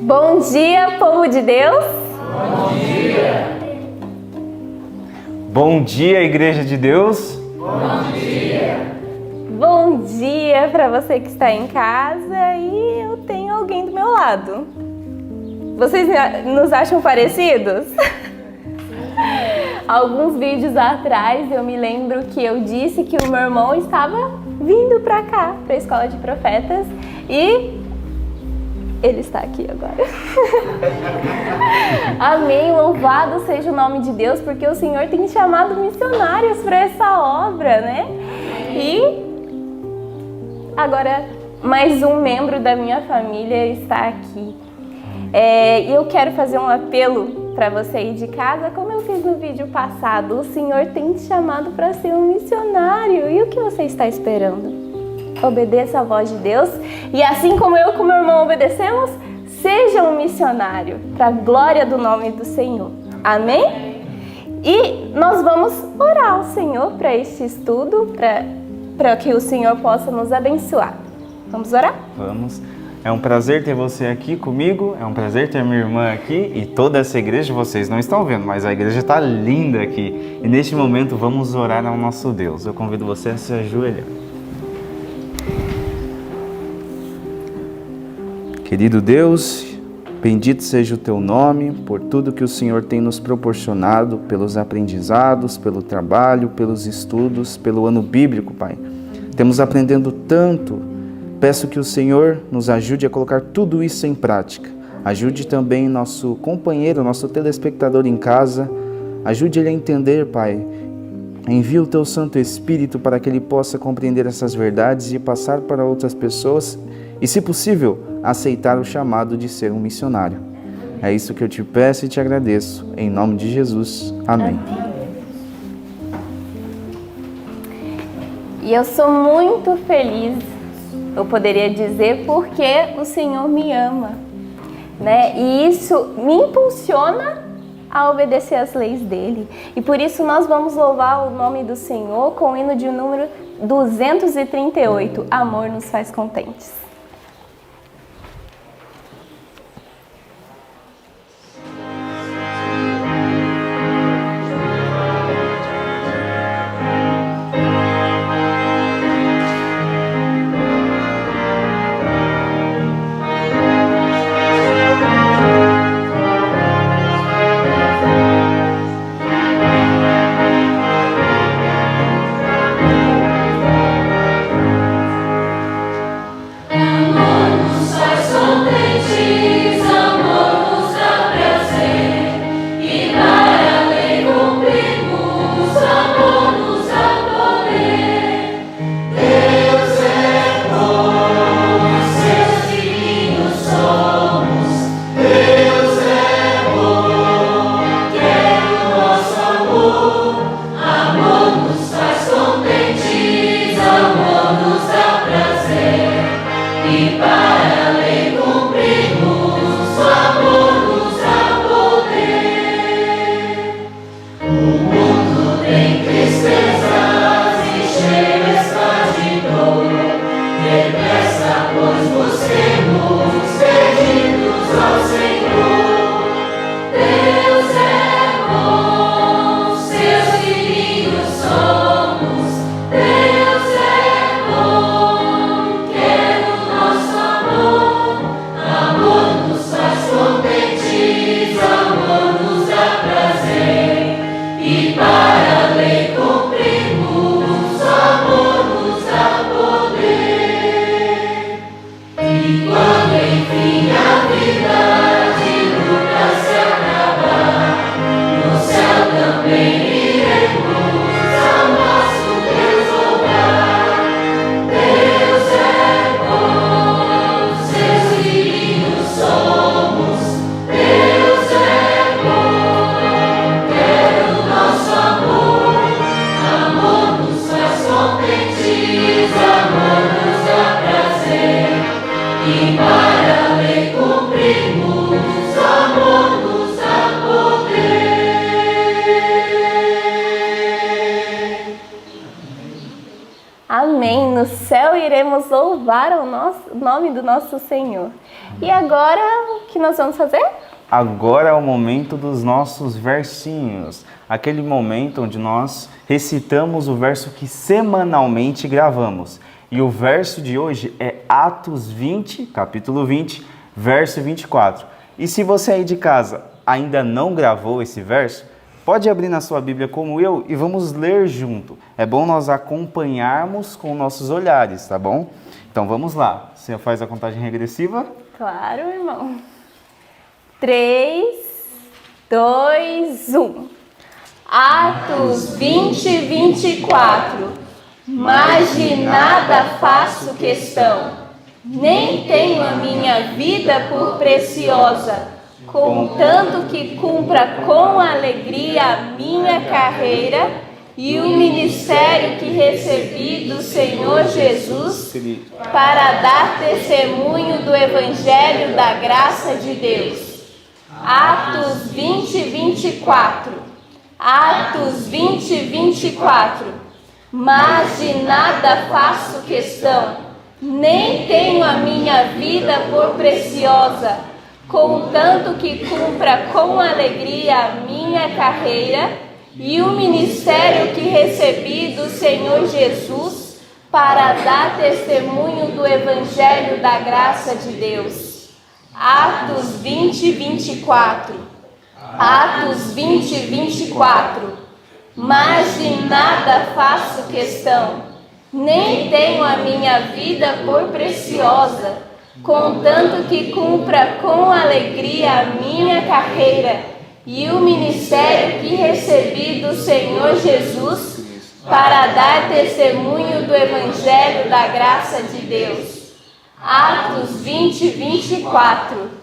Bom dia, povo de Deus! Bom dia! Bom dia, Igreja de Deus! Bom dia! Bom dia para você que está em casa e eu tenho alguém do meu lado. Vocês nos acham parecidos? Alguns vídeos atrás eu me lembro que eu disse que o meu irmão estava vindo para cá, para a Escola de Profetas, e ele está aqui agora. Amém, louvado seja o nome de Deus, porque o Senhor tem chamado missionários para essa obra, né? E agora mais um membro da minha família está aqui. E eu quero fazer um apelo para você aí de casa, como eu fiz no vídeo passado. O Senhor tem te chamado para ser um missionário. E o que você está esperando? Obedeça a voz de Deus. E assim como eu e meu irmão obedecemos, seja um missionário para a glória do nome do Senhor. Amém? E nós vamos orar ao Senhor para este estudo, para que o Senhor possa nos abençoar. Vamos orar? Vamos. É um prazer ter você aqui comigo, é um prazer ter minha irmã aqui e toda essa igreja. Vocês não estão vendo, mas a igreja está linda aqui. E neste momento vamos orar ao nosso Deus. Eu convido você a se ajoelhar. Querido Deus, bendito seja o Teu nome por tudo que o Senhor tem nos proporcionado, pelos aprendizados, pelo trabalho, pelos estudos, pelo ano bíblico, Pai. Temos aprendendo tanto. Peço que o Senhor nos ajude a colocar tudo isso em prática. Ajude também nosso companheiro, nosso telespectador em casa. Ajude ele a entender, Pai. Envia o Teu Santo Espírito para que ele possa compreender essas verdades e passar para outras pessoas e, se possível, aceitar o chamado de ser um missionário. É isso que eu te peço e te agradeço. Em nome de Jesus. Amém. E eu sou muito feliz, eu poderia dizer, porque o Senhor me ama, né? E isso me impulsiona a obedecer às leis dele. E por isso nós vamos louvar o nome do Senhor com o hino de número 238, Amor nos faz contentes. Amém. No céu iremos louvar o nome do nosso Senhor. E agora, o que nós vamos fazer? Agora é o momento dos nossos versinhos. Aquele momento onde nós recitamos o verso que semanalmente gravamos. E o verso de hoje é Atos 20, capítulo 20, verso 24. E se você aí de casa ainda não gravou esse verso, pode abrir na sua Bíblia como eu e vamos ler junto. É bom nós acompanharmos com nossos olhares, tá bom? Então vamos lá. Você faz a contagem regressiva? Claro, irmão. 3, 2, 1. Atos 20, 24. Mas de nada faço questão, nem tenho a minha vida por preciosa, contanto que cumpra com alegria a minha carreira e o ministério que recebi do Senhor Jesus para dar testemunho do Evangelho da graça de Deus. Atos 20, 24. Atos 20, 24. Mas de nada faço questão, nem tenho a minha vida por preciosa, contanto que cumpra com alegria a minha carreira e o ministério que recebi do Senhor Jesus para dar testemunho do Evangelho da graça de Deus. Atos 20, 24. Atos 20, 24. Mas de nada faço questão, nem tenho a minha vida por preciosa, contanto que cumpra com alegria a minha carreira e o ministério que recebi do Senhor Jesus para dar testemunho do Evangelho da graça de Deus. Atos 20, 24.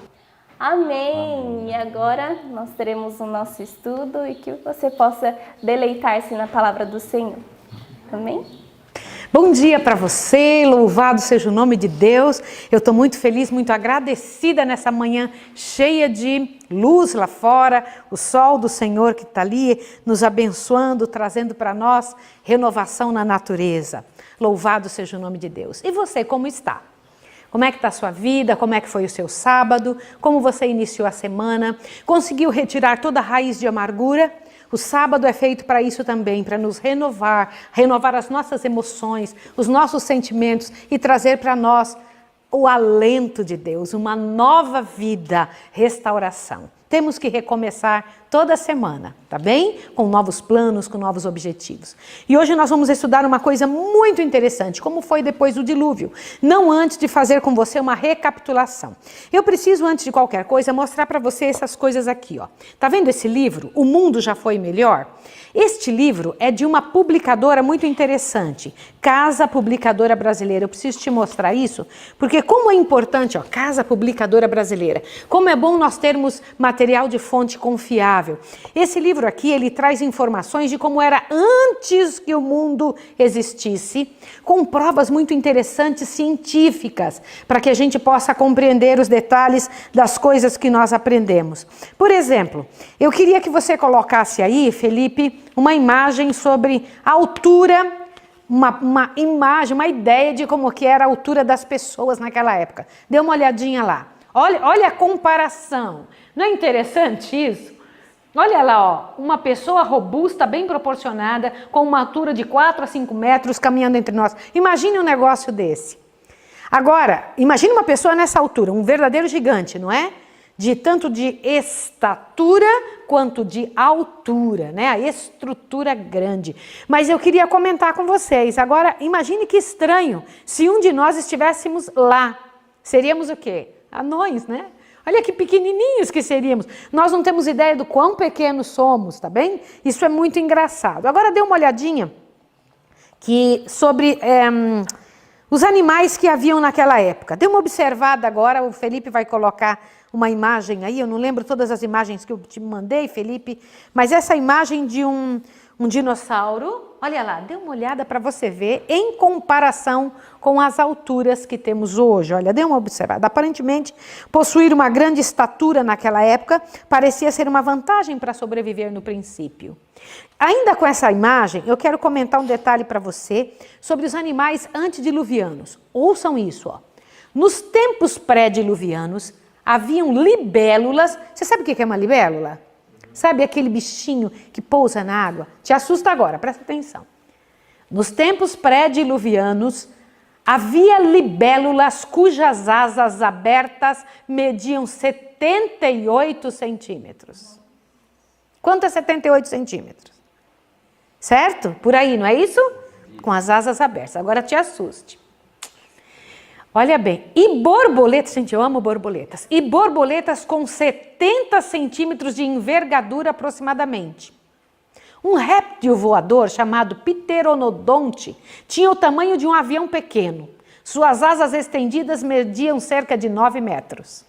Amém! E agora nós teremos o nosso estudo e que você possa deleitar-se na palavra do Senhor. Amém? Bom dia para você, louvado seja o nome de Deus. Eu estou muito feliz, muito agradecida nessa manhã cheia de luz lá fora, o sol do Senhor que está ali nos abençoando, trazendo para nós renovação na natureza. Louvado seja o nome de Deus. E você, como está? Como é que está a sua vida? Como é que foi o seu sábado? Como você iniciou a semana? Conseguiu retirar toda a raiz de amargura? O sábado é feito para isso também, para nos renovar as nossas emoções, os nossos sentimentos e trazer para nós o alento de Deus, uma nova vida, restauração. Temos que recomeçar toda semana, tá bem? Com novos planos, com novos objetivos. E hoje nós vamos estudar uma coisa muito interessante, como foi depois do dilúvio. Não antes de fazer com você uma recapitulação. Eu preciso, antes de qualquer coisa, mostrar para você essas coisas aqui, ó. Tá vendo esse livro? O Mundo Já Foi Melhor? Este livro é de uma publicadora muito interessante, Casa Publicadora Brasileira. Eu preciso te mostrar isso, porque como é importante, ó, Casa Publicadora Brasileira, como é bom nós termos material de fonte confiável. Esse livro aqui, ele traz informações de como era antes que o mundo existisse, com provas muito interessantes científicas, para que a gente possa compreender os detalhes das coisas que nós aprendemos. Por exemplo, eu queria que você colocasse aí, Felipe, uma imagem sobre a altura, uma imagem, uma ideia de como que era a altura das pessoas naquela época. Dê uma olhadinha lá. Olha a comparação. Não é interessante isso? Olha lá, ó, uma pessoa robusta, bem proporcionada, com uma altura de 4 a 5 metros caminhando entre nós. Imagine um negócio desse. Agora, imagine uma pessoa nessa altura, um verdadeiro gigante, não é? Tanto de estatura quanto de altura, né? A estrutura grande. Mas eu queria comentar com vocês. Agora, imagine que estranho se um de nós estivéssemos lá. Seríamos o quê? Anões, né? Olha que pequenininhos que seríamos. Nós não temos ideia do quão pequenos somos, tá bem? Isso é muito engraçado. Agora dê uma olhadinha sobre os animais que haviam naquela época. Dê uma observada agora, o Felipe vai colocar uma imagem aí, eu não lembro todas as imagens que eu te mandei, Felipe, mas essa imagem de um dinossauro, olha lá, dê uma olhada para você ver em comparação com as alturas que temos hoje. Olha, dê uma observada. Aparentemente, possuir uma grande estatura naquela época parecia ser uma vantagem para sobreviver no princípio. Ainda com essa imagem, eu quero comentar um detalhe para você sobre os animais antediluvianos. Ouçam isso, ó. Nos tempos pré-diluvianos, haviam libélulas. Você sabe o que é uma libélula? Sabe aquele bichinho que pousa na água? Te assusta agora, presta atenção. Nos tempos pré-diluvianos, havia libélulas cujas asas abertas mediam 78 centímetros. Quanto é 78 centímetros? Certo? Por aí, não é isso? Com as asas abertas. Agora te assuste. Olha bem, e borboletas, gente, eu amo borboletas. E borboletas com 70 centímetros de envergadura aproximadamente. Um réptil voador chamado Pteranodonte tinha o tamanho de um avião pequeno. Suas asas estendidas mediam cerca de 9 metros.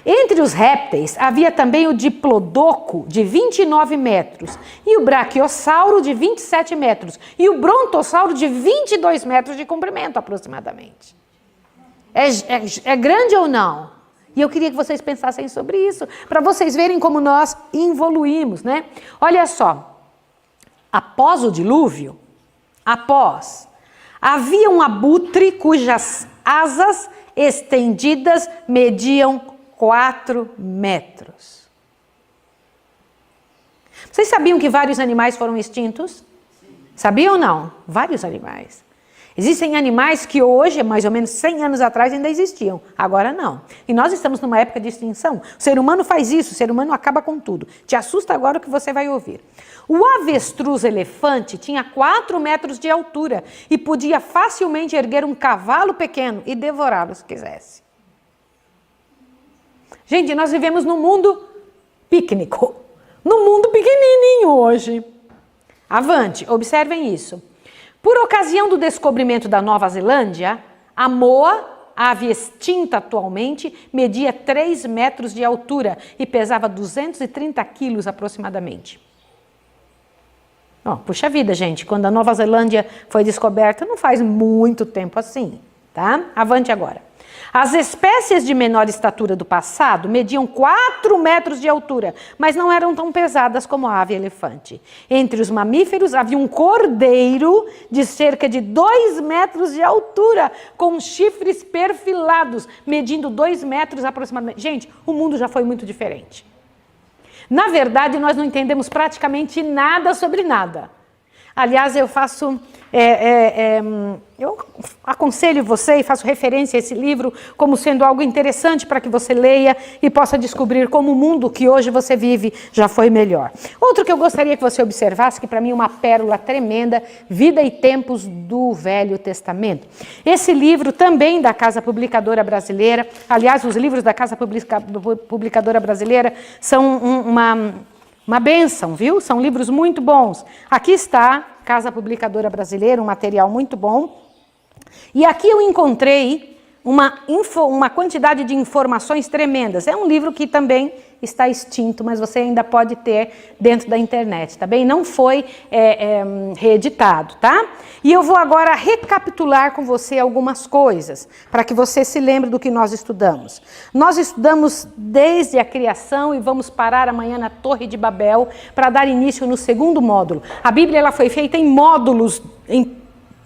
Entre os répteis havia também o diplodoco de 29 metros e o braquiossauro de 27 metros e o brontossauro de 22 metros de comprimento aproximadamente. É grande ou não? E eu queria que vocês pensassem sobre isso, para vocês verem como nós evoluímos, né? Olha só, após o dilúvio, havia um abutre cujas asas estendidas mediam 4 metros. Vocês sabiam que vários animais foram extintos? Sabiam ou não? Vários animais. Existem animais que hoje, mais ou menos 100 anos atrás, ainda existiam. Agora não. E nós estamos numa época de extinção. O ser humano faz isso, o ser humano acaba com tudo. Te assusta agora o que você vai ouvir. O avestruz elefante tinha 4 metros de altura e podia facilmente erguer um cavalo pequeno e devorá-lo se quisesse. Gente, nós vivemos num mundo pícnico, num mundo pequenininho hoje. Avante, observem isso. Por ocasião do descobrimento da Nova Zelândia, a moa, ave extinta atualmente, media 3 metros de altura e pesava 230 quilos aproximadamente. Puxa vida, gente, quando a Nova Zelândia foi descoberta, não faz muito tempo assim, tá? Avante agora. As espécies de menor estatura do passado mediam 4 metros de altura, mas não eram tão pesadas como a ave elefante. Entre os mamíferos havia um cordeiro de cerca de 2 metros de altura, com chifres perfilados, medindo 2 metros aproximadamente. Gente, o mundo já foi muito diferente. Na verdade, nós não entendemos praticamente nada sobre nada. Aliás, eu aconselho você e faço referência a esse livro como sendo algo interessante para que você leia e possa descobrir como o mundo que hoje você vive já foi melhor. Outro que eu gostaria que você observasse, que para mim é uma pérola tremenda, Vida e Tempos do Velho Testamento. Esse livro também da Casa Publicadora Brasileira, aliás, os livros da Casa Publicadora Brasileira são uma bênção, viu? São livros muito bons. Aqui está, Casa Publicadora Brasileira, um material muito bom. E aqui eu encontrei uma quantidade de informações tremendas. É um livro que também está extinto, mas você ainda pode ter dentro da internet, tá bem? Não foi reeditado, tá? E eu vou agora recapitular com você algumas coisas, para que você se lembre do que nós estudamos. Nós estudamos desde a criação e vamos parar amanhã na Torre de Babel para dar início no segundo módulo. A Bíblia ela foi feita em módulos, em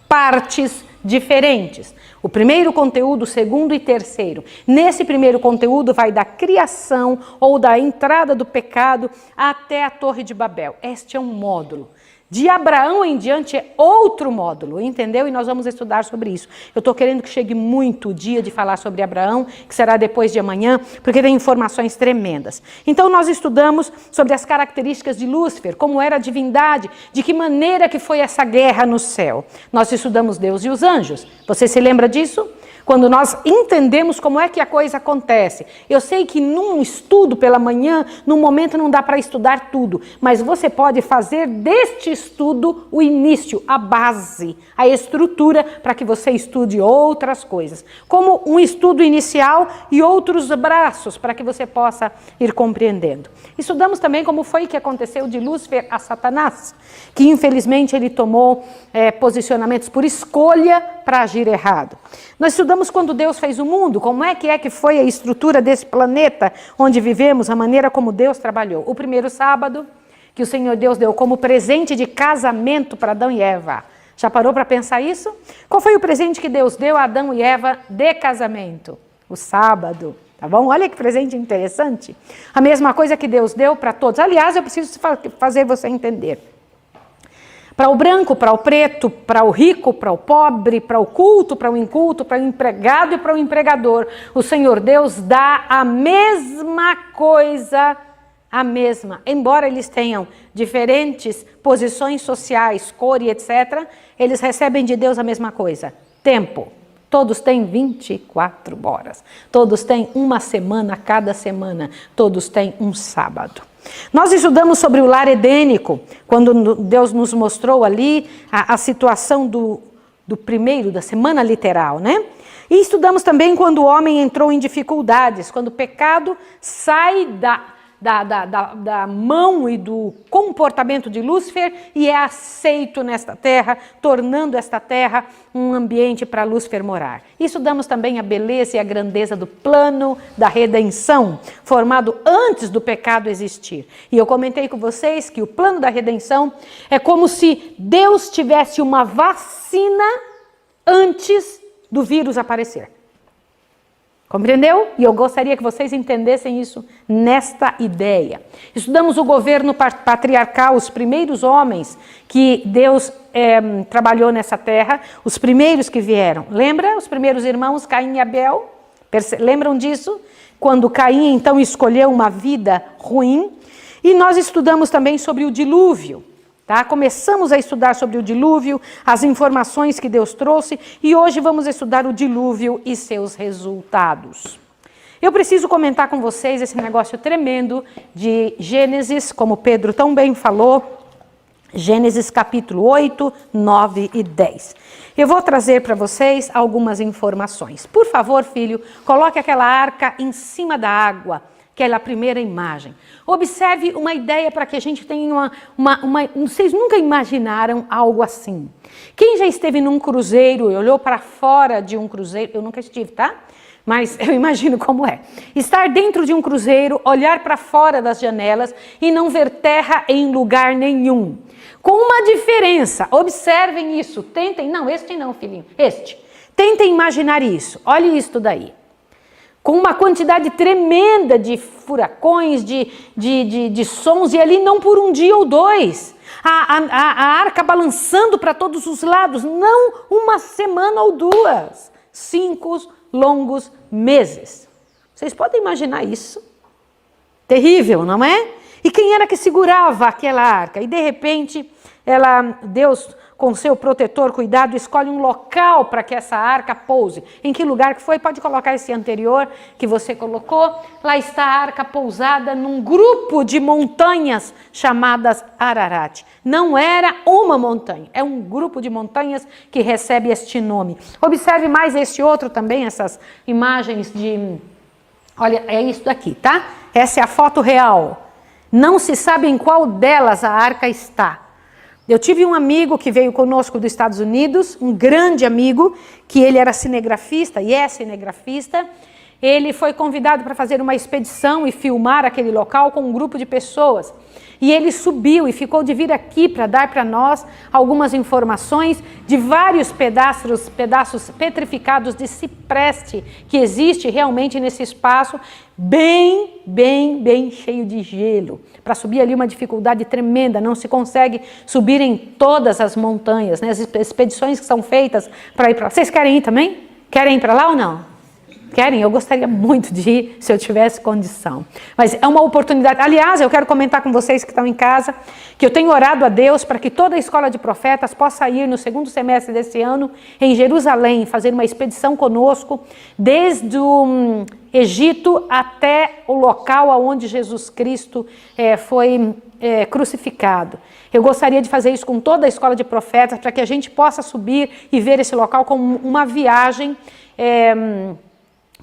partes diferentes. O primeiro conteúdo, o segundo e terceiro. Nesse primeiro conteúdo vai da criação ou da entrada do pecado até a Torre de Babel. Este é um módulo. De Abraão em diante é outro módulo, entendeu? E nós vamos estudar sobre isso. Eu estou querendo que chegue muito o dia de falar sobre Abraão, que será depois de amanhã, porque tem informações tremendas. Então nós estudamos sobre as características de Lúcifer, como era a divindade, de que maneira que foi essa guerra no céu. Nós estudamos Deus e os anjos. Você se lembra disso? Quando nós entendemos como é que a coisa acontece. Eu sei que num estudo pela manhã, num momento não dá para estudar tudo, mas você pode fazer deste estudo o início, a base, a estrutura para que você estude outras coisas. Como um estudo inicial e outros braços para que você possa ir compreendendo. Estudamos também como foi que aconteceu de Lúcifer a Satanás, que infelizmente ele tomou posicionamentos por escolha para agir errado. Nós estudamos quando Deus fez o mundo, como é que foi a estrutura desse planeta onde vivemos, a maneira como Deus trabalhou. O primeiro sábado que o Senhor Deus deu como presente de casamento para Adão e Eva. Já parou para pensar isso? Qual foi o presente que Deus deu a Adão e Eva de casamento? o sábado. Tá bom? Olha que presente interessante. A mesma coisa que Deus deu para todos. Aliás, eu preciso fazer você entender. Para o branco, para o preto, para o rico, para o pobre, para o culto, para o inculto, para o empregado e para o empregador, o Senhor Deus dá a mesma coisa, a mesma. Embora eles tenham diferentes posições sociais, cor e etc., eles recebem de Deus a mesma coisa. Tempo. Todos têm 24 horas. Todos têm uma semana cada semana. Todos têm um sábado. Nós estudamos sobre o lar edênico, quando Deus nos mostrou ali a situação do primeiro, da semana literal, né? E estudamos também quando o homem entrou em dificuldades, quando o pecado sai da mão e do comportamento de Lúcifer e é aceito nesta terra, tornando esta terra um ambiente para Lúcifer morar. E estudamos também a beleza e a grandeza do plano da redenção, formado antes do pecado existir. E eu comentei com vocês que o plano da redenção é como se Deus tivesse uma vacina antes do vírus aparecer. Compreendeu? E eu gostaria que vocês entendessem isso nesta ideia. Estudamos o governo patriarcal, os primeiros homens que Deus trabalhou nessa terra, os primeiros que vieram. Lembra? Os primeiros irmãos, Caim e Abel? Lembram disso? Quando Caim, então, escolheu uma vida ruim. E nós estudamos também sobre o dilúvio. Tá? Começamos a estudar sobre o dilúvio, as informações que Deus trouxe, e hoje vamos estudar o dilúvio e seus resultados. Eu preciso comentar com vocês esse negócio tremendo de Gênesis, como Pedro tão bem falou, Gênesis capítulo 8, 9 e 10. Eu vou trazer para vocês algumas informações. Por favor, filho, coloque aquela arca em cima da água, que é a primeira imagem. Observe uma ideia para que a gente tenha vocês nunca imaginaram algo assim. Quem já esteve num cruzeiro e olhou para fora de um cruzeiro, eu nunca estive, tá? Mas eu imagino como é. Estar dentro de um cruzeiro, olhar para fora das janelas e não ver terra em lugar nenhum. Com uma diferença, observem isso, tentem, não, este não, filhinho, este. Tentem imaginar isso, olhe isso daí. Com uma quantidade tremenda de furacões, de sons, e ali não por um dia ou dois. A arca balançando para todos os lados, não uma semana ou duas. 5 longos meses. Vocês podem imaginar isso? Terrível, não é? E quem era que segurava aquela arca? E de repente, Deus, com seu protetor, cuidado, escolhe um local para que essa arca pouse. Em que lugar que foi? Pode colocar esse anterior que você colocou. Lá está a arca pousada num grupo de montanhas chamadas Ararat. Não era uma montanha, é um grupo de montanhas que recebe este nome. Observe mais este outro também, essas imagens de... Olha, é isso daqui, tá? Essa é a foto real. Não se sabe em qual delas a arca está. Eu tive um amigo que veio conosco dos Estados Unidos, um grande amigo, que ele era cinegrafista e é cinegrafista. Ele foi convidado para fazer uma expedição e filmar aquele local com um grupo de pessoas. E ele subiu e ficou de vir aqui para dar para nós algumas informações de vários pedaços petrificados de cipreste que existe realmente nesse espaço, bem cheio de gelo. Para subir ali uma dificuldade tremenda, não se consegue subir em todas as montanhas, né? As expedições que são feitas para ir para lá. Vocês querem ir também? Querem ir para lá ou não? Querem? Eu gostaria muito de ir se eu tivesse condição. Mas é uma oportunidade. Aliás, eu quero comentar com vocês que estão em casa, que eu tenho orado a Deus para que toda a escola de profetas possa ir no segundo semestre desse ano em Jerusalém, fazer uma expedição conosco, desde o Egito até o local onde Jesus Cristo foi crucificado. Eu gostaria de fazer isso com toda a escola de profetas, para que a gente possa subir e ver esse local como uma viagem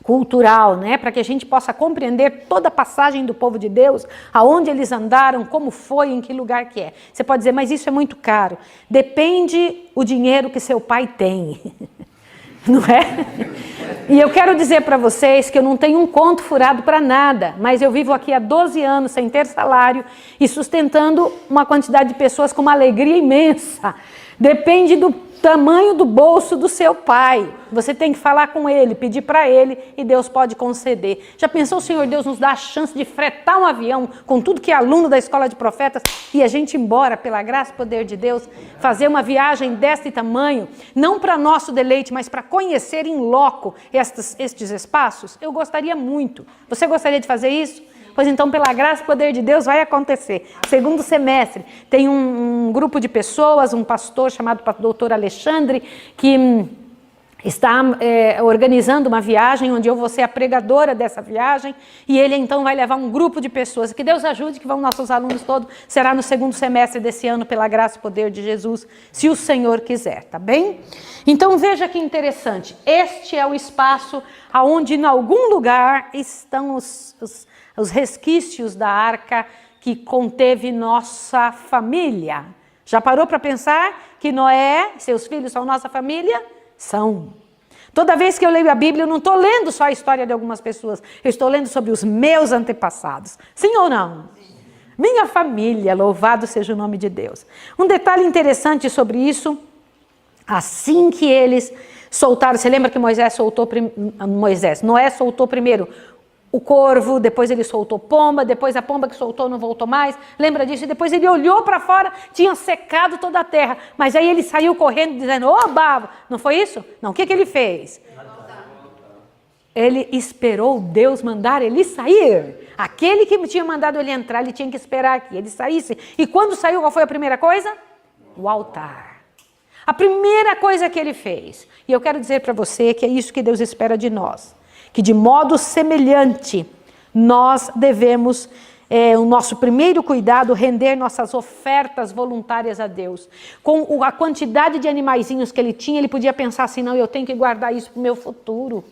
cultural, né? Para que a gente possa compreender toda a passagem do povo de Deus, aonde eles andaram, como foi, em que lugar que é. Você pode dizer, mas isso é muito caro. Depende o dinheiro que seu pai tem, não é? E eu quero dizer para vocês que eu não tenho um conto furado para nada, mas eu vivo aqui há 12 anos sem ter salário e sustentando uma quantidade de pessoas com uma alegria imensa. Depende do tamanho do bolso do seu pai. Você tem que falar com ele, pedir para ele e Deus pode conceder. Já pensou o Senhor Deus nos dá a chance de fretar um avião com tudo que é aluno da escola de profetas e a gente ir embora, pela graça e poder de Deus, fazer uma viagem deste tamanho, não para nosso deleite, mas para conhecer em loco estes espaços? Eu gostaria muito. Você gostaria de fazer isso? Pois então, pela graça e poder de Deus, vai acontecer. Segundo semestre, tem um grupo de pessoas, um pastor chamado Dr. Alexandre, que está organizando uma viagem, onde eu vou ser a pregadora dessa viagem, e ele então vai levar um grupo de pessoas. Que Deus ajude, que vão nossos alunos todos, será no segundo semestre desse ano, pela graça e poder de Jesus, se o Senhor quiser, tá bem? Então veja que interessante, este é o espaço onde em algum lugar estão os resquícios da arca que conteve nossa família. Já parou para pensar que Noé, seus filhos são nossa família? São. Toda vez que eu leio a Bíblia, eu não estou lendo só a história de algumas pessoas, eu estou lendo sobre os meus antepassados. Sim ou não? Minha família, louvado seja o nome de Deus. Um detalhe interessante sobre isso, assim que eles soltaram, você lembra que Noé soltou primeiro o corvo, depois ele soltou pomba, depois a pomba que soltou não voltou mais, lembra disso? E depois ele olhou para fora, tinha secado toda a terra, mas aí ele saiu correndo dizendo, ô bavo, não foi isso? Não, o que ele fez? Ele esperou Deus mandar ele sair. Aquele que tinha mandado ele entrar, ele tinha que esperar que ele saísse. E quando saiu, qual foi a primeira coisa? O altar. A primeira coisa que ele fez, e eu quero dizer para você que é isso que Deus espera de nós, que de modo semelhante nós devemos, o nosso primeiro cuidado, render nossas ofertas voluntárias a Deus. Com a quantidade de animaizinhos que ele tinha, ele podia pensar assim, não, eu tenho que guardar isso para o meu futuro.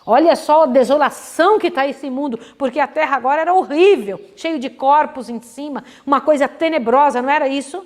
Olha só a desolação que está esse mundo, porque a terra agora era horrível, cheio de corpos em cima, uma coisa tenebrosa, não era isso?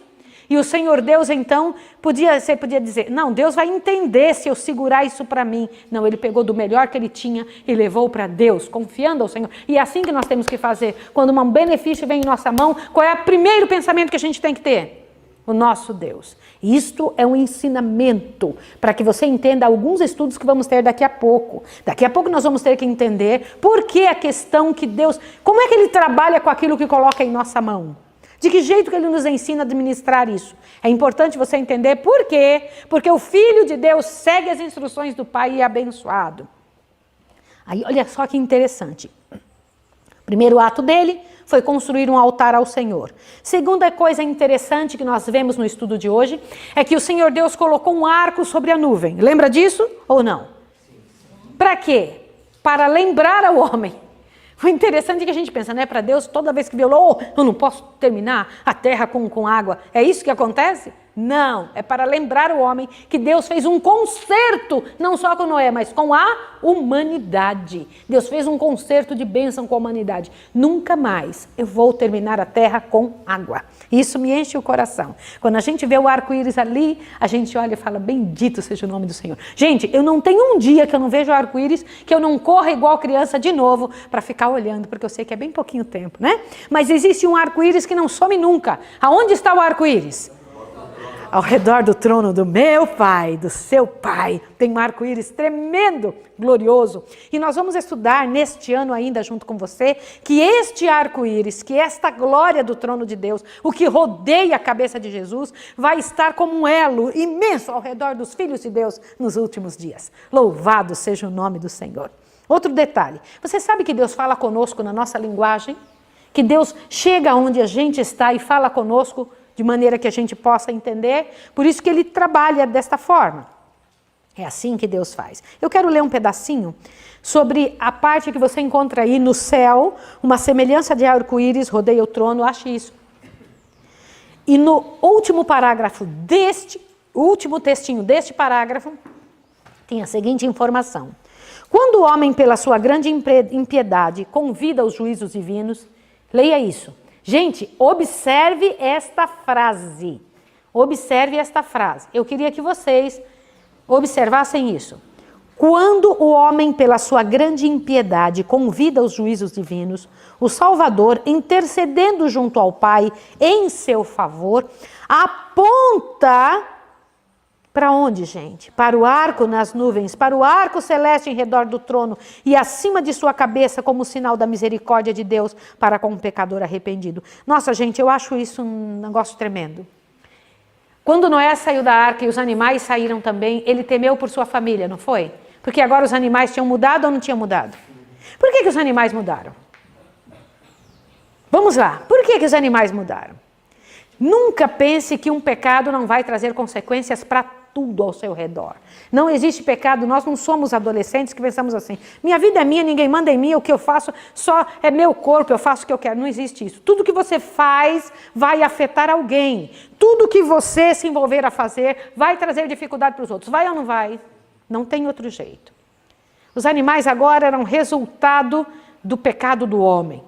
E o Senhor Deus, então, você podia dizer, não, Deus vai entender se eu segurar isso para mim. Não, ele pegou do melhor que ele tinha e levou para Deus, confiando ao Senhor. E é assim que nós temos que fazer. Quando um benefício vem em nossa mão, qual é o primeiro pensamento que a gente tem que ter? O nosso Deus. Isto é um ensinamento para que você entenda alguns estudos que vamos ter daqui a pouco. Daqui a pouco nós vamos ter que entender por que a questão que Deus... Como é que ele trabalha com aquilo que coloca em nossa mão? De que jeito que ele nos ensina a administrar isso? É importante você entender por quê. Porque o Filho de Deus segue as instruções do Pai e é abençoado. Aí, olha só que interessante. O primeiro ato dele foi construir um altar ao Senhor. Segunda coisa interessante que nós vemos no estudo de hoje é que o Senhor Deus colocou um arco sobre a nuvem. Lembra disso ou não? Para quê? Para lembrar ao homem. O interessante é que a gente pensa, né? Para Deus, toda vez que violou, eu não posso terminar a terra com água. É isso que acontece? Não, é para lembrar o homem que Deus fez um concerto, não só com Noé, mas com a humanidade. Deus fez um concerto de bênção com a humanidade. Nunca mais eu vou terminar a terra com água. Isso me enche o coração. Quando a gente vê o arco-íris ali, a gente olha e fala, bendito seja o nome do Senhor. Gente, eu não tenho um dia que eu não vejo o arco-íris, que eu não corra igual criança de novo para ficar olhando, porque eu sei que é bem pouquinho tempo, né? Mas existe um arco-íris que não some nunca. Aonde está o arco-íris? Ao redor do trono do meu Pai, do seu Pai, tem um arco-íris tremendo, glorioso. E nós vamos estudar neste ano ainda junto com você, que este arco-íris, que esta glória do trono de Deus, o que rodeia a cabeça de Jesus, vai estar como um elo imenso ao redor dos filhos de Deus nos últimos dias. Louvado seja o nome do Senhor. Outro detalhe, você sabe que Deus fala conosco na nossa linguagem? Que Deus chega onde a gente está e fala conosco de maneira que a gente possa entender, por isso que ele trabalha desta forma. É assim que Deus faz. Eu quero ler um pedacinho sobre a parte que você encontra aí no céu, uma semelhança de arco-íris rodeia o trono, ache isso. E no último parágrafo último textinho deste parágrafo, tem a seguinte informação. Quando o homem, pela sua grande impiedade, convida os juízos divinos, leia isso. Gente, observe esta frase. Observe esta frase. Eu queria que vocês observassem isso. Quando o homem, pela sua grande impiedade, convida os juízos divinos, o Salvador, intercedendo junto ao Pai em seu favor, aponta Para onde, gente? Para o arco nas nuvens, para o arco celeste em redor do trono e acima de sua cabeça como sinal da misericórdia de Deus para com um pecador arrependido. Nossa, gente, eu acho isso um negócio tremendo. Quando Noé saiu da arca e os animais saíram também, ele temeu por sua família, não foi? Porque agora os animais tinham mudado ou não tinham mudado? Por que os animais mudaram? Vamos lá, por que os animais mudaram? Nunca pense que um pecado não vai trazer consequências para tudo ao seu redor. Não existe pecado, nós não somos adolescentes que pensamos assim, minha vida é minha, ninguém manda em mim, o que eu faço só é meu corpo, eu faço o que eu quero. Não existe isso. Tudo que você faz vai afetar alguém. Tudo que você se envolver a fazer vai trazer dificuldade para os outros. Vai ou não vai? Não tem outro jeito. Os animais agora eram resultado do pecado do homem.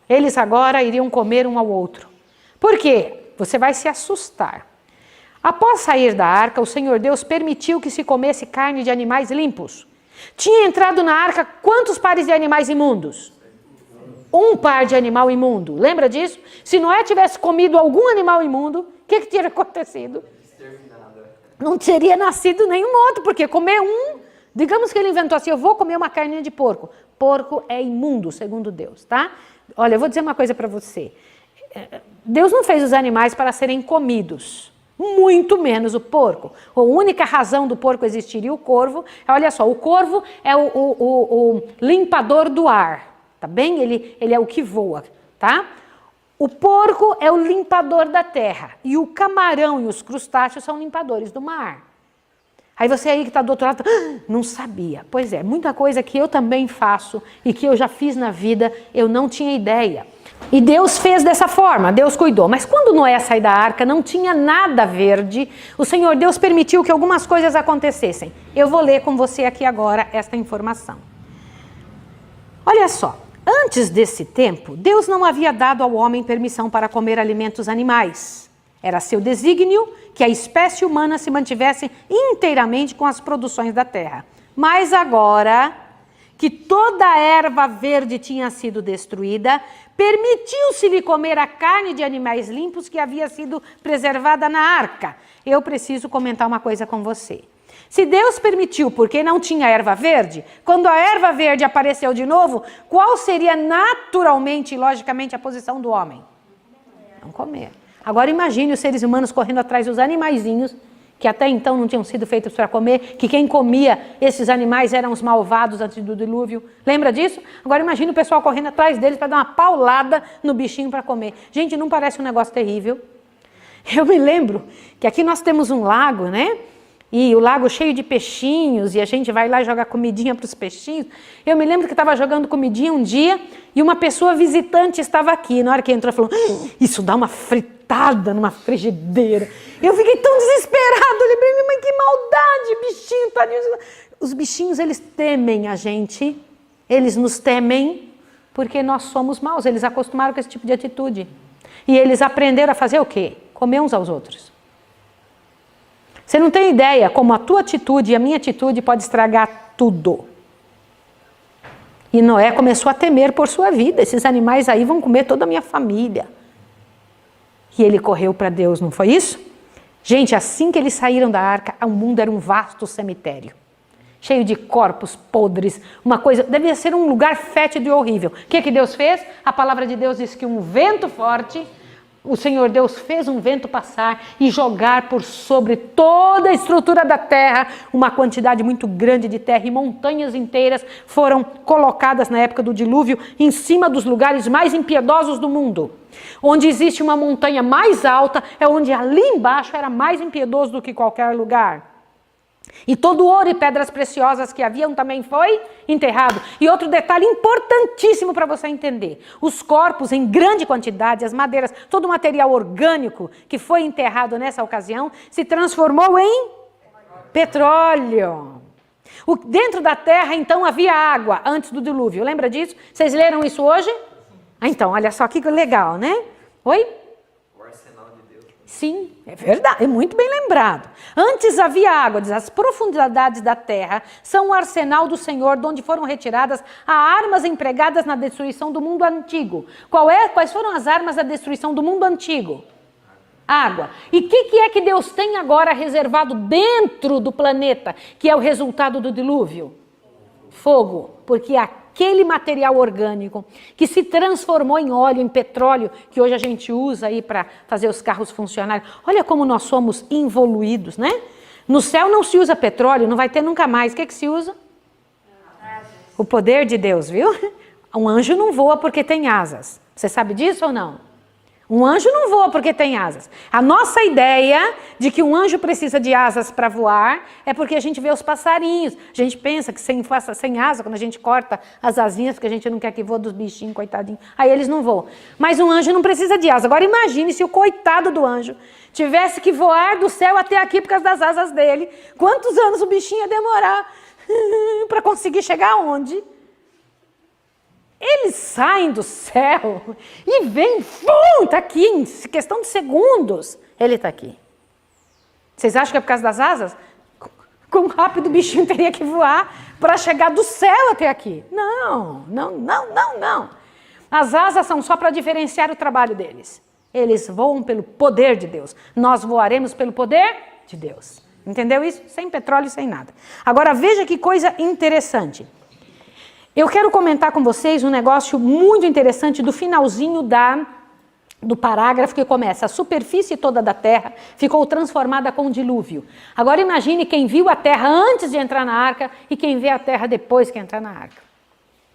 Eles agora iriam comer um ao outro. Por quê? Você vai se assustar. Após sair da arca, o Senhor Deus permitiu que se comesse carne de animais limpos. Tinha entrado na arca quantos pares de animais imundos? Um par de animal imundo. Lembra disso? Se Noé tivesse comido algum animal imundo, o que teria acontecido? Não teria nascido nenhum outro, porque comer um... Digamos que ele inventou assim, eu vou comer uma carninha de porco. Porco é imundo, segundo Deus, tá? Olha, eu vou dizer uma coisa para você. Deus não fez os animais para serem comidos. Muito menos o porco. A única razão do porco existir e o corvo, olha só, o corvo é o limpador do ar, tá bem? Ele é o que voa, tá? O porco é o limpador da terra e o camarão e os crustáceos são limpadores do mar. Aí você aí que está do outro lado, não sabia. Pois é, muita coisa que eu também faço e que eu já fiz na vida, eu não tinha ideia. E Deus fez dessa forma, Deus cuidou. Mas quando Noé saiu da arca, não tinha nada verde. O Senhor Deus permitiu que algumas coisas acontecessem. Eu vou ler com você aqui agora esta informação. Olha só, antes desse tempo, Deus não havia dado ao homem permissão para comer alimentos animais. Era seu desígnio que a espécie humana se mantivesse inteiramente com as produções da terra. Mas agora que toda a erva verde tinha sido destruída, permitiu-se-lhe comer a carne de animais limpos que havia sido preservada na arca. Eu preciso comentar uma coisa com você. Se Deus permitiu porque não tinha erva verde, quando a erva verde apareceu de novo, qual seria naturalmente e logicamente a posição do homem? Não comer. Agora imagine os seres humanos correndo atrás dos animaizinhos, que até então não tinham sido feitos para comer, que quem comia esses animais eram os malvados antes do dilúvio. Lembra disso? Agora imagine o pessoal correndo atrás deles para dar uma paulada no bichinho para comer. Gente, não parece um negócio terrível? Eu me lembro que aqui nós temos um lago, né? E o lago cheio de peixinhos, e a gente vai lá jogar comidinha para os peixinhos. Eu me lembro que estava jogando comidinha um dia, e uma pessoa visitante estava aqui. Na hora que entrou, falou, isso dá uma fritada numa frigideira. Eu fiquei tão desesperado, eu lembrei, minha mãe, que maldade, bichinho, tadinho. Os bichinhos, eles temem a gente, eles nos temem, porque nós somos maus, eles acostumaram com esse tipo de atitude. E eles aprenderam a fazer o quê? Comer uns aos outros. Você não tem ideia como a tua atitude e a minha atitude pode estragar tudo. E Noé começou a temer por sua vida. Esses animais aí vão comer toda a minha família. E ele correu para Deus, não foi isso? Gente, assim que eles saíram da arca, o mundo era um vasto cemitério. Cheio de corpos podres, uma coisa, devia ser um lugar fétido e horrível. O que Deus fez? A palavra de Deus diz que um vento forte... O Senhor Deus fez um vento passar e jogar por sobre toda a estrutura da terra uma quantidade muito grande de terra, e montanhas inteiras foram colocadas na época do dilúvio em cima dos lugares mais impiedosos do mundo. Onde existe uma montanha mais alta é onde ali embaixo era mais impiedoso do que qualquer lugar. E todo o ouro e pedras preciosas que haviam também foi enterrado. E outro detalhe importantíssimo para você entender. Os corpos em grande quantidade, as madeiras, todo o material orgânico que foi enterrado nessa ocasião, se transformou em petróleo. Dentro da terra, então, havia água antes do dilúvio. Lembra disso? Vocês leram isso hoje? Então, olha só que legal, né? Oi? Sim, é verdade, é muito bem lembrado. Antes havia água, diz, as profundidades da terra são o arsenal do Senhor, de onde foram retiradas as armas empregadas na destruição do mundo antigo. Quais foram as armas da destruição do mundo antigo? Água. E o que é que Deus tem agora reservado dentro do planeta, que é o resultado do dilúvio? Fogo. Porque aquele material orgânico que se transformou em óleo, em petróleo, que hoje a gente usa aí para fazer os carros funcionarem. Olha como nós somos involuídos, né? No céu não se usa petróleo, não vai ter nunca mais. O que se usa? O poder de Deus, viu? Um anjo não voa porque tem asas. Você sabe disso ou não? Um anjo não voa porque tem asas. A nossa ideia de que um anjo precisa de asas para voar é porque a gente vê os passarinhos. A gente pensa que sem asa, quando a gente corta as asinhas, porque a gente não quer que voe dos bichinhos, coitadinhos, aí eles não voam. Mas um anjo não precisa de asa. Agora imagine se o coitado do anjo tivesse que voar do céu até aqui por causa das asas dele. Quantos anos o bichinho ia demorar para conseguir chegar aonde? Eles saem do céu e vem, está aqui, em questão de segundos, ele está aqui. Vocês acham que é por causa das asas? Quão rápido o bichinho teria que voar para chegar do céu até aqui? Não. As asas são só para diferenciar o trabalho deles. Eles voam pelo poder de Deus. Nós voaremos pelo poder de Deus. Entendeu isso? Sem petróleo, sem nada. Agora veja que coisa interessante. Eu quero comentar com vocês um negócio muito interessante do finalzinho do parágrafo que começa: a superfície toda da terra ficou transformada com o dilúvio. Agora imagine quem viu a terra antes de entrar na arca e quem vê a terra depois que entrar na arca.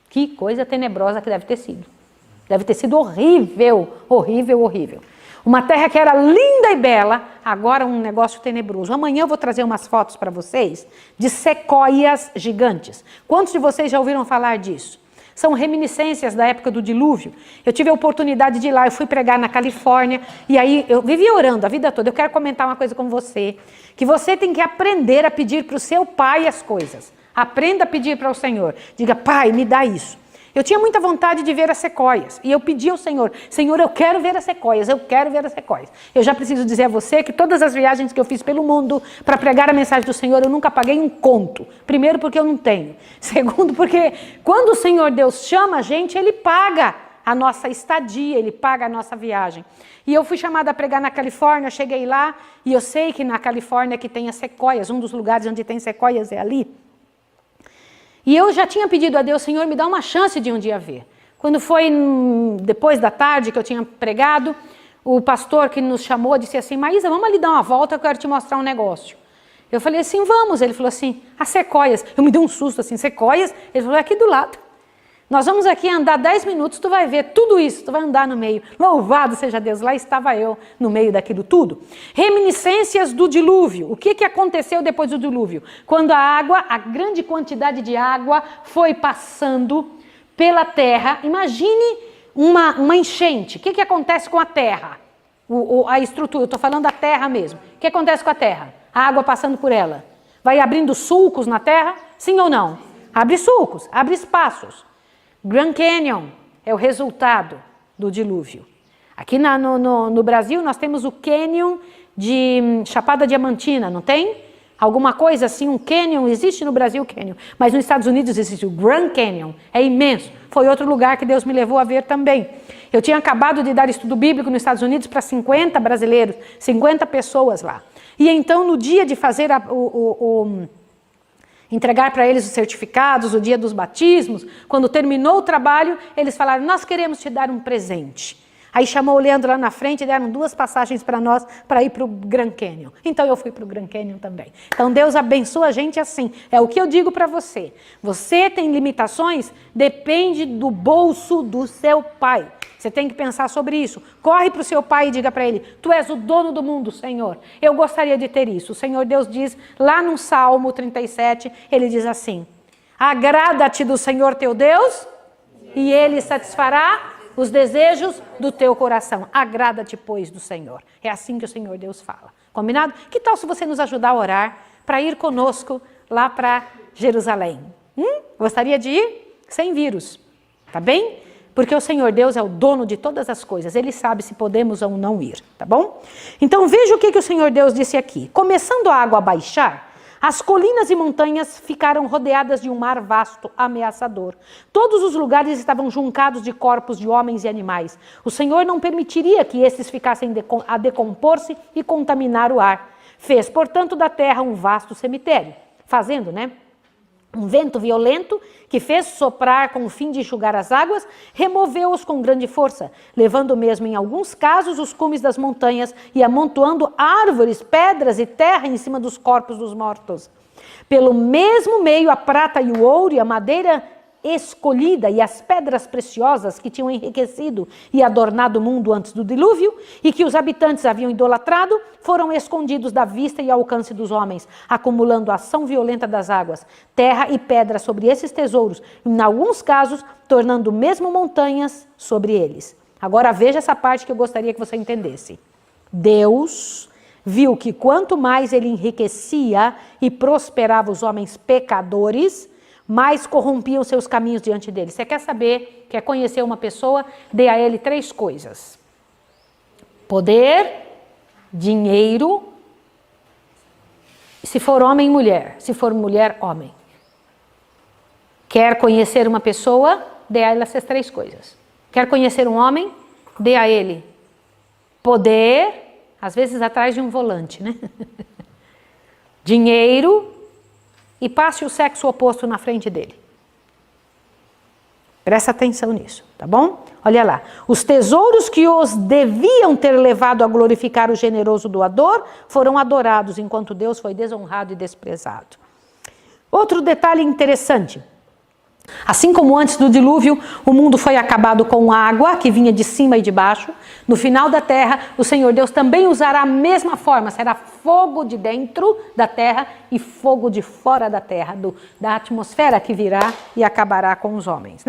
Que coisa tenebrosa que deve ter sido. Deve ter sido horrível, horrível, horrível. Uma terra que era linda e bela, agora um negócio tenebroso. Amanhã eu vou trazer umas fotos para vocês de sequoias gigantes. Quantos de vocês já ouviram falar disso? São reminiscências da época do dilúvio. Eu tive a oportunidade de ir lá, eu fui pregar na Califórnia, e aí eu vivia orando a vida toda. Eu quero comentar uma coisa com você, que você tem que aprender a pedir para o seu pai as coisas. Aprenda a pedir para o Senhor. Diga: Pai, me dá isso. Eu tinha muita vontade de ver as sequoias, e eu pedi ao Senhor: Senhor, eu quero ver as sequoias, eu quero ver as sequoias. Eu já preciso dizer a você que todas as viagens que eu fiz pelo mundo para pregar a mensagem do Senhor, eu nunca paguei um conto. Primeiro, porque eu não tenho. Segundo, porque quando o Senhor Deus chama a gente, Ele paga a nossa estadia, Ele paga a nossa viagem. E eu fui chamada a pregar na Califórnia, cheguei lá, e eu sei que na Califórnia que tem as sequoias, um dos lugares onde tem sequoias é ali. E eu já tinha pedido a Deus: Senhor, me dá uma chance de um dia ver. Quando foi depois da tarde que eu tinha pregado, o pastor que nos chamou disse assim: Maísa, vamos ali dar uma volta, eu quero te mostrar um negócio. Eu falei assim: vamos. Ele falou assim: as sequoias. Eu me dei um susto assim: sequoias? Ele falou: é aqui do lado. Nós vamos aqui andar 10 minutos, tu vai ver tudo isso, tu vai andar no meio. Louvado seja Deus, lá estava eu no meio daquilo tudo. Reminiscências do dilúvio. O que aconteceu depois do dilúvio? Quando a grande quantidade de água foi passando pela terra. Imagine uma enchente. O que acontece com a terra? A estrutura, eu estou falando da terra mesmo. O que acontece com a terra? A água passando por ela. Vai abrindo sulcos na terra? Sim ou não? Abre sulcos, abre espaços. Grand Canyon é o resultado do dilúvio. Aqui no Brasil nós temos o Canyon de Chapada Diamantina, não tem? Alguma coisa assim, um canyon, existe no Brasil o canyon, mas nos Estados Unidos existe o Grand Canyon, é imenso. Foi outro lugar que Deus me levou a ver também. Eu tinha acabado de dar estudo bíblico nos Estados Unidos para 50 brasileiros, 50 pessoas lá. E então no dia de fazer entregar para eles os certificados, o dia dos batismos, quando terminou o trabalho, eles falaram: nós queremos te dar um presente. Aí chamou o Leandro lá na frente e deram 2 passagens para nós para ir para o Grand Canyon. Então eu fui para o Grand Canyon também. Então Deus abençoa a gente assim. É o que eu digo para você. Você tem limitações? Depende do bolso do seu pai. Você tem que pensar sobre isso. Corre para o seu pai e diga para ele: tu és o dono do mundo, Senhor. Eu gostaria de ter isso. O Senhor Deus diz lá no Salmo 37, ele diz assim: agrada-te do Senhor teu Deus e ele satisfará os desejos do teu coração. Agrada-te, pois, do Senhor. É assim que o Senhor Deus fala. Combinado? Que tal se você nos ajudar a orar para ir conosco lá para Jerusalém? Gostaria de ir? Sem vírus. Tá bem? Porque o Senhor Deus é o dono de todas as coisas. Ele sabe se podemos ou não ir, tá bom? Então veja o que o Senhor Deus disse aqui. Começando a água a baixar, As colinas e montanhas ficaram rodeadas de um mar vasto, ameaçador. Todos os lugares estavam juncados de corpos de homens e animais. O Senhor não permitiria que esses ficassem a decompor-se e contaminar o ar. Fez, portanto, da terra um vasto cemitério, fazendo, um vento violento que fez soprar com o fim de enxugar as águas, removeu-os com grande força, levando mesmo em alguns casos os cumes das montanhas e amontoando árvores, pedras e terra em cima dos corpos dos mortos. Pelo mesmo meio, a prata e o ouro e a madeira escolhida e as pedras preciosas que tinham enriquecido e adornado o mundo antes do dilúvio e que os habitantes haviam idolatrado, foram escondidos da vista e alcance dos homens, acumulando a ação violenta das águas, terra e pedra sobre esses tesouros, em alguns casos, tornando mesmo montanhas sobre eles. Agora veja essa parte que eu gostaria que você entendesse. Deus viu que quanto mais ele enriquecia e prosperava os homens pecadores, mais corrompiam seus caminhos diante dele. Você quer saber, quer conhecer uma pessoa? Dê a ele 3 coisas: poder, dinheiro, se for homem, mulher. Se for mulher, homem. Quer conhecer uma pessoa? Dê a ela essas 3 coisas. Quer conhecer um homem? Dê a ele poder, às vezes atrás de um volante, dinheiro, e passe o sexo oposto na frente dele. Presta atenção nisso, tá bom? Olha lá. Os tesouros que os deviam ter levado a glorificar o generoso doador foram adorados, enquanto Deus foi desonrado e desprezado. Outro detalhe interessante. Assim como antes do dilúvio, o mundo foi acabado com água que vinha de cima e de baixo, no final da terra, o Senhor Deus também usará a mesma forma, será fogo de dentro da terra e fogo de fora da terra, da atmosfera que virá e acabará com os homens,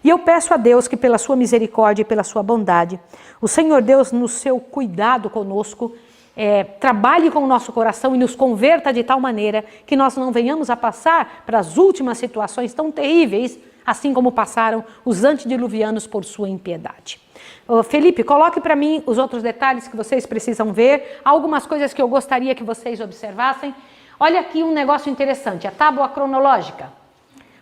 E eu peço a Deus que pela sua misericórdia e pela sua bondade, o Senhor Deus no seu cuidado conosco, trabalhe com o nosso coração e nos converta de tal maneira que nós não venhamos a passar para as últimas situações tão terríveis, assim como passaram os antediluvianos por sua impiedade. Felipe, coloque para mim os outros detalhes que vocês precisam ver, algumas coisas que eu gostaria que vocês observassem. Olha aqui um negócio interessante, a tábua cronológica.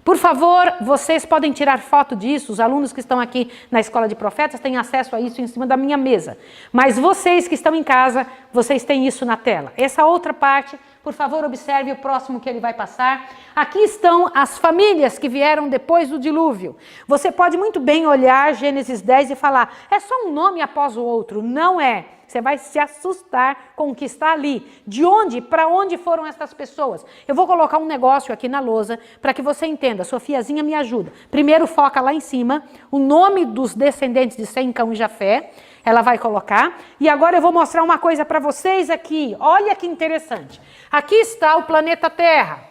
Por favor, vocês podem tirar foto disso, os alunos que estão aqui na Escola de Profetas têm acesso a isso em cima da minha mesa. Mas vocês que estão em casa, vocês têm isso na tela. Essa outra parte, por favor, observe o próximo que ele vai passar. Aqui estão as famílias que vieram depois do dilúvio. Você pode muito bem olhar Gênesis 10 e falar, é só um nome após o outro. Não é. Você vai se assustar com o que está ali. De onde, para onde foram essas pessoas? Eu vou colocar um negócio aqui na lousa para que você entenda. Sofiazinha me ajuda. Primeiro foca lá em cima o nome dos descendentes de Sem, Cão e Jafé. Ela vai colocar. E agora eu vou mostrar uma coisa para vocês aqui. Olha que interessante. Aqui está o planeta Terra.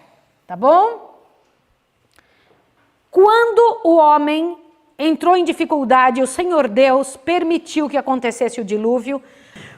Tá bom? Quando o homem entrou em dificuldade, o Senhor Deus permitiu que acontecesse o dilúvio.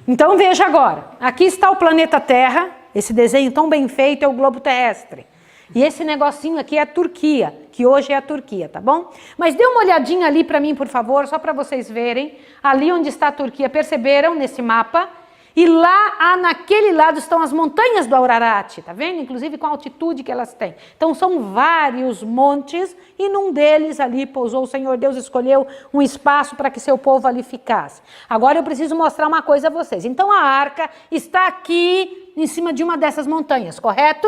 Então veja agora, aqui está o planeta Terra, esse desenho tão bem feito é o globo terrestre. E esse negocinho aqui é a Turquia, que hoje é a Turquia, tá bom? Mas dê uma olhadinha ali para mim, por favor, só para vocês verem, ali onde está a Turquia, perceberam nesse mapa? E lá, naquele lado, estão as montanhas do Ararat, tá vendo? Inclusive com a altitude que elas têm. Então são vários montes e num deles ali pousou o Senhor Deus, escolheu um espaço para que seu povo ali ficasse. Agora eu preciso mostrar uma coisa a vocês. Então a arca está aqui em cima de uma dessas montanhas, correto?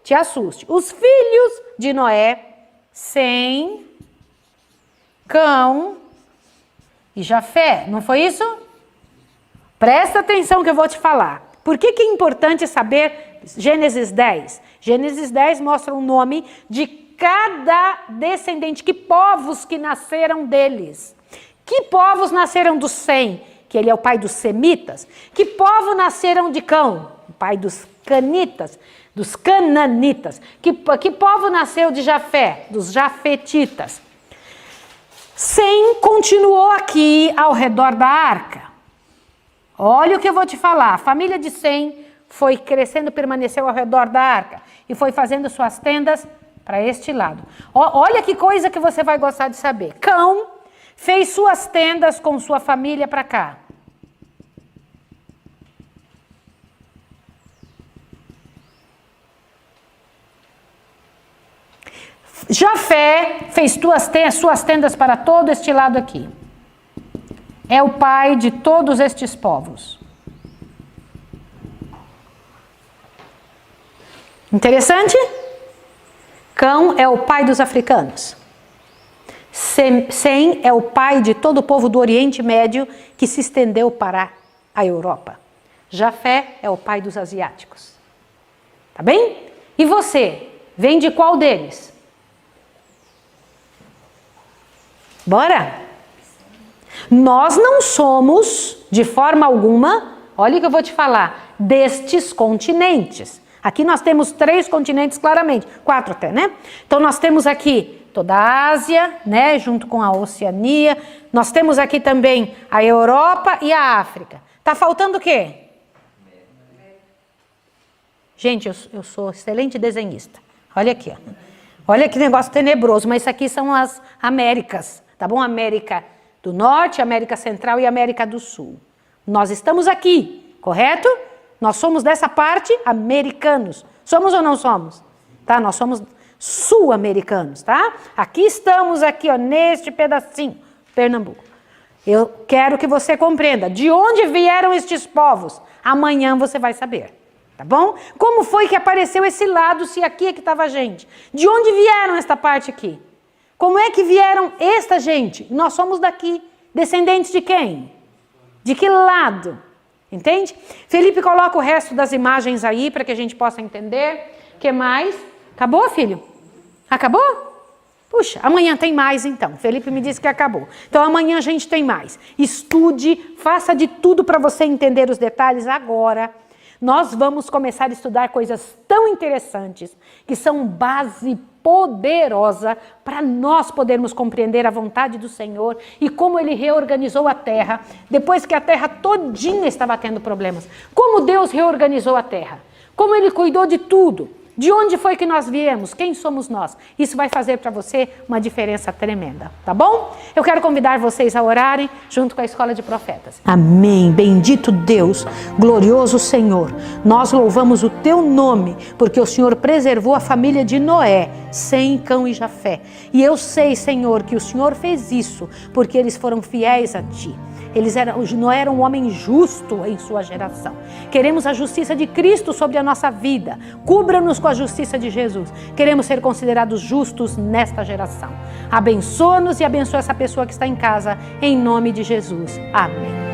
Te assuste. Os filhos de Noé, Sem, Cão e Jafé, não foi isso? Presta atenção que eu vou te falar. Por que é importante saber Gênesis 10? Gênesis 10 mostra o nome de cada descendente, que povos que nasceram deles. Que povos nasceram do Sem, que ele é o pai dos semitas? Que povo nasceram de Cão? O pai dos canitas, dos cananitas. Que povo nasceu de Jafé? Dos jafetitas. Sem continuou aqui ao redor da arca. Olha o que eu vou te falar, a família de Sem foi crescendo, permaneceu ao redor da arca e foi fazendo suas tendas para este lado. Olha que coisa que você vai gostar de saber. Cão fez suas tendas com sua família para cá. fez suas tendas para todo este lado aqui. É o pai de todos estes povos. Interessante? Cão é o pai dos africanos. Sem é o pai de todo o povo do Oriente Médio que se estendeu para a Europa. Jafé é o pai dos asiáticos. Tá bem? E você? Vem de qual deles? Bora? Nós não somos, de forma alguma, olha o que eu vou te falar, destes continentes. Aqui nós temos 3 continentes claramente, 4 até, né? Então nós temos aqui toda a Ásia, né, junto com a Oceania. Nós temos aqui também a Europa e a África. Tá faltando o quê? Gente, eu sou excelente desenhista. Olha aqui, ó. Olha que negócio tenebroso, mas isso aqui são as Américas, tá bom? América do Norte, América Central e América do Sul. Nós estamos aqui, correto? Nós somos dessa parte americanos. Somos ou não somos? Tá? Nós somos sul-americanos, tá? Aqui estamos, aqui, ó, neste pedacinho, Pernambuco. Eu quero que você compreenda de onde vieram estes povos. Amanhã você vai saber, tá bom? Como foi que apareceu esse lado, se aqui é que estava a gente? De onde vieram esta parte aqui? Como é que vieram esta gente? Nós somos daqui. Descendentes de quem? De que lado? Entende? Felipe coloca o resto das imagens aí para que a gente possa entender. O que mais? Acabou, filho? Acabou? Puxa, amanhã tem mais então. Felipe me disse que acabou. Então amanhã a gente tem mais. Estude, faça de tudo para você entender os detalhes agora. Nós vamos começar a estudar coisas tão interessantes que são base poderosa para nós podermos compreender a vontade do Senhor e como Ele reorganizou a terra depois que a terra todinha estava tendo problemas. Como Deus reorganizou a terra. Como Ele cuidou de tudo. De onde foi que nós viemos? Quem somos nós? Isso vai fazer para você uma diferença tremenda, tá bom? Eu quero convidar vocês a orarem junto com a Escola de Profetas. Amém. Bendito Deus, glorioso Senhor. Nós louvamos o Teu nome, porque o Senhor preservou a família de Noé, Sem, Cão e Jafé. E eu sei, Senhor, que o Senhor fez isso porque eles foram fiéis a Ti. Noé era um homem justo em sua geração. Queremos a justiça de Cristo sobre a nossa vida. Cubra-nos com a justiça de Jesus. Queremos ser considerados justos nesta geração. Abençoa-nos e abençoa essa pessoa que está em casa, em nome de Jesus. Amém.